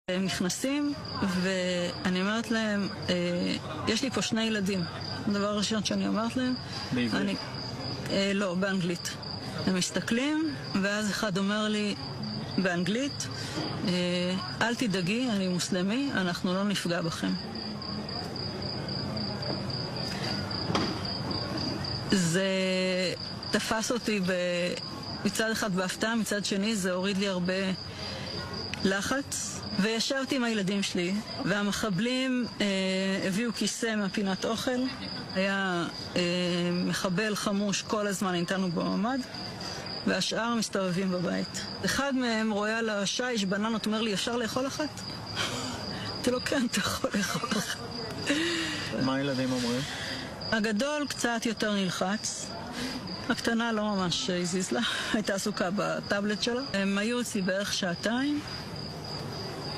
הם נכנסים ואני אומרת להם, יש לי פה 2 ילדים. הדבר הראשון שאני אומרת להם, בעברית? לא, באנגלית. הם מסתכלים ואז אחד אומר לי באנגלית, אל תדאגי, אני מוסלמי, אנחנו לא נפגע בכם. זה תפס אותי מצד אחד בהפתעה, מצד שני זה הוריד לי הרבה לחץ. וישבתי עם הילדים שלי, והמחבלים הביאו כיסא מהפינת אוכל. היה מחבל חמוש כל הזמן, איתנו בממ"ד, והשאר מסתובבים בבית. אחד מהם רואה על השיש בננות, אומר לי, אפשר לאכול אחת? אתה לא כן, אתה יכול לאכול אחת. מה הילדים אומרים? הגדול קצת יותר נלחץ. הקטנה לא ממש הזיז לה, הייתה עסוקה בטאבלט שלה. הם היו אצלי בערך 2 שעות.